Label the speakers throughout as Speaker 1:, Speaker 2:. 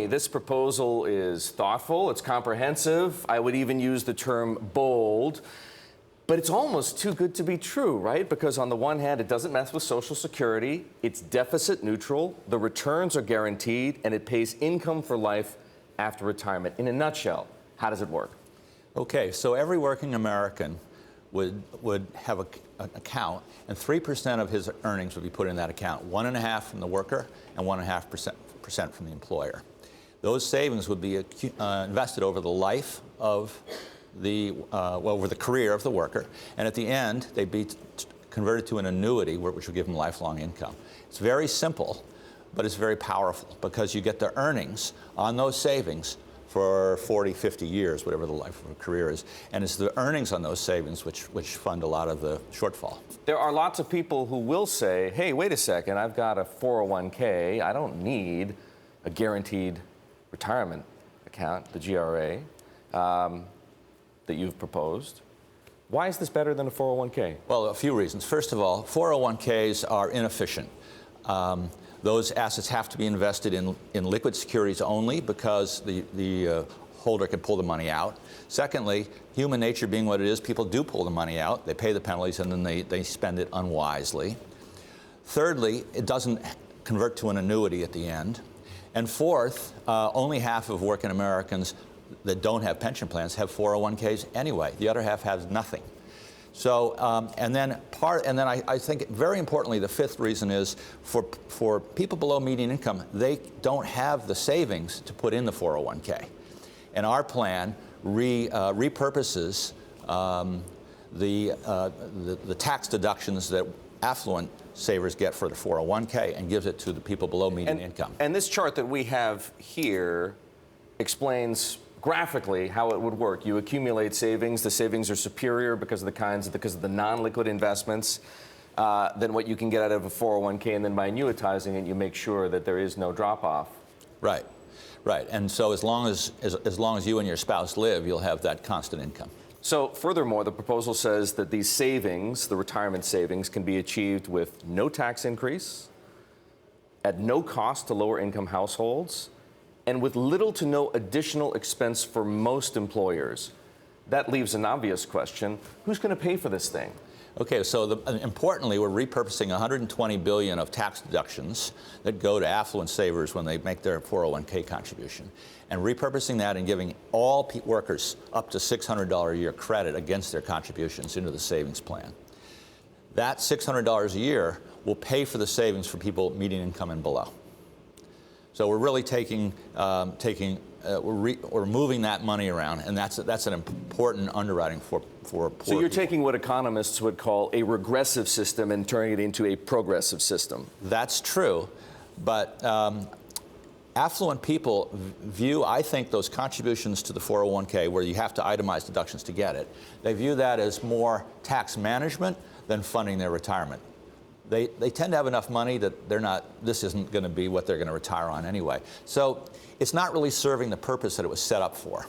Speaker 1: This proposal is thoughtful, it's comprehensive. I would even use the term bold. But it's almost too good to be true, right? Because on the one hand, it doesn't mess with Social Security, it's deficit neutral, the returns are guaranteed, and it pays income for life after retirement. In a nutshell, how does it work?
Speaker 2: Okay, so every working American would have an account, and 3% of his earnings would be put in that account, 1.5% from the worker and 1.5% from the employer. Those savings would be invested over the life of over the career of the worker, and at the end, they'd be converted to an annuity, which would give them lifelong income. It's very simple, but it's very powerful because you get the earnings on those savings for 40, 50 years, whatever the life of a career is, and it's the earnings on those savings which fund a lot of the shortfall.
Speaker 1: There are lots of people who will say, hey, wait a second, I've got a 401k, I don't need a guaranteed retirement account, the GRA. That you've proposed. Why is this better than a 401k?
Speaker 2: Well, a few reasons. First of all, 401ks are inefficient. Those assets have to be invested in liquid securities only because the holder can pull the money out. Secondly, human nature being what it is, people do pull the money out, they pay the penalties, and then they spend it unwisely. Thirdly, it doesn't convert to an annuity at the end. And fourth, only half of working Americans that don't have pension plans have 401ks anyway. The other half has nothing. So, and then I think very importantly, the fifth reason is for people below median income, they don't have the savings to put in the 401k. And our plan repurposes the tax deductions that affluent savers get for the 401k and gives it to the people below median income.
Speaker 1: And this chart that we have here explains graphically how it would work. You accumulate savings. The savings are superior because of the non-liquid investments than what you can get out of a 401k, and then by annuitizing it, you make sure that there is no drop-off.
Speaker 2: Right, right. And so as long as you and your spouse live, you'll have that constant income.
Speaker 1: So furthermore, the proposal says that these savings, the retirement savings, can be achieved with no tax increase, at no cost to lower income households, and with little to no additional expense for most employers. That leaves an obvious question: who's going to pay for this thing?
Speaker 2: Okay, so importantly, we're repurposing $120 billion of tax deductions that go to affluent savers when they make their 401k contribution, and repurposing that and giving all workers up to $600 a year credit against their contributions into the savings plan. That $600 a year will pay for the savings for people median income and below. So we're really we're moving that money around, and that's an important underwriting for poor people.
Speaker 1: So you're taking what economists would call a regressive system and turning it into a progressive system.
Speaker 2: That's true, but affluent people view, I think, those contributions to the 401k, where you have to itemize deductions to get it, they view that as more tax management than funding their retirement. They tend to have enough money that this isn't going to be what they're going to retire on anyway. So it's not really serving the purpose that it was set up for.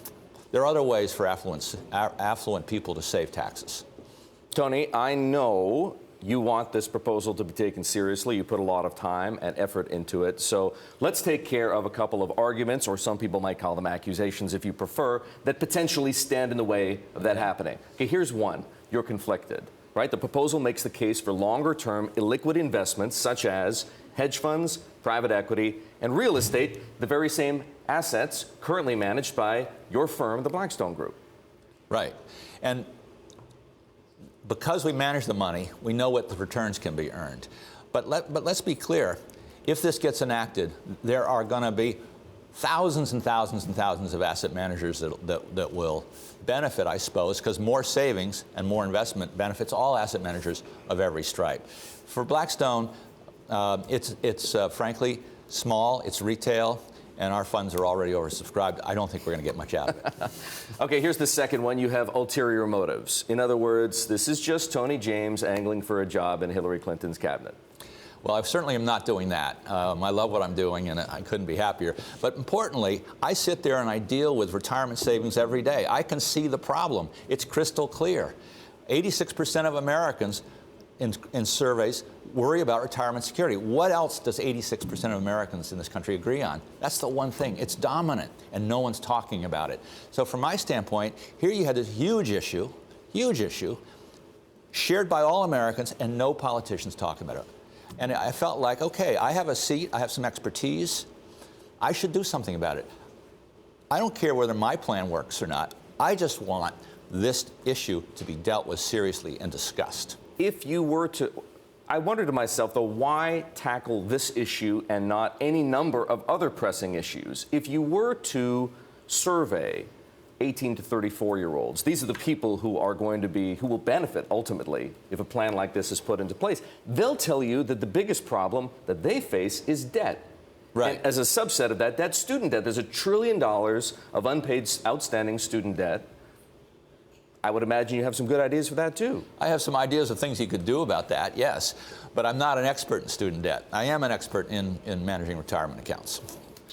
Speaker 2: There are other ways for affluent people to save taxes.
Speaker 1: Tony, I know you want this proposal to be taken seriously. You put a lot of time and effort into it. So let's take care of a couple of arguments, or some people might call them accusations if you prefer, that potentially stand in the way of that happening. Okay, here's one. You're conflicted. Right? The proposal makes the case for longer-term illiquid investments such as hedge funds, private equity, and real estate, the very same assets currently managed by your firm, the Blackstone Group.
Speaker 2: Right. And because we manage the money, we know what the returns can be earned. But let's be clear. If this gets enacted, there are going to be thousands and thousands and thousands of asset managers that will benefit, I suppose, because more savings and more investment benefits all asset managers of every stripe. For Blackstone, it's frankly small, it's retail, and our funds are already oversubscribed. I don't think we're going to get much out of it.
Speaker 1: Okay, here's the second one. You have ulterior motives. In other words, this is just Tony James angling for a job in Hillary Clinton's cabinet.
Speaker 2: Well, I certainly am not doing that. I love what I'm doing, and I couldn't be happier. But importantly, I sit there and I deal with retirement savings every day. I can see the problem. It's crystal clear. 86% of Americans in surveys worry about retirement security. What else does 86% of Americans in this country agree on? That's the one thing. It's dominant, and no one's talking about it. So from my standpoint, here you had this huge issue, shared by all Americans, and no politicians talk about it. And I felt like, okay, I have a seat, I have some expertise, I should do something about it. I don't care whether my plan works or not. I just want this issue to be dealt with seriously and discussed.
Speaker 1: If you were to, I wonder to myself, though, why tackle this issue and not any number of other pressing issues? If you were to survey 18 to 34-year-olds, these are the people who are going to be, who will benefit ultimately if a plan like this is put into place. They'll tell you that the biggest problem that they face is debt.
Speaker 2: Right.
Speaker 1: And as a subset of that, that's student debt. There's $1 trillion of unpaid outstanding student debt. I would imagine you have some good ideas for that, too.
Speaker 2: I have some ideas of things you could do about that, yes. But I'm not an expert in student debt. I am an expert in managing retirement accounts.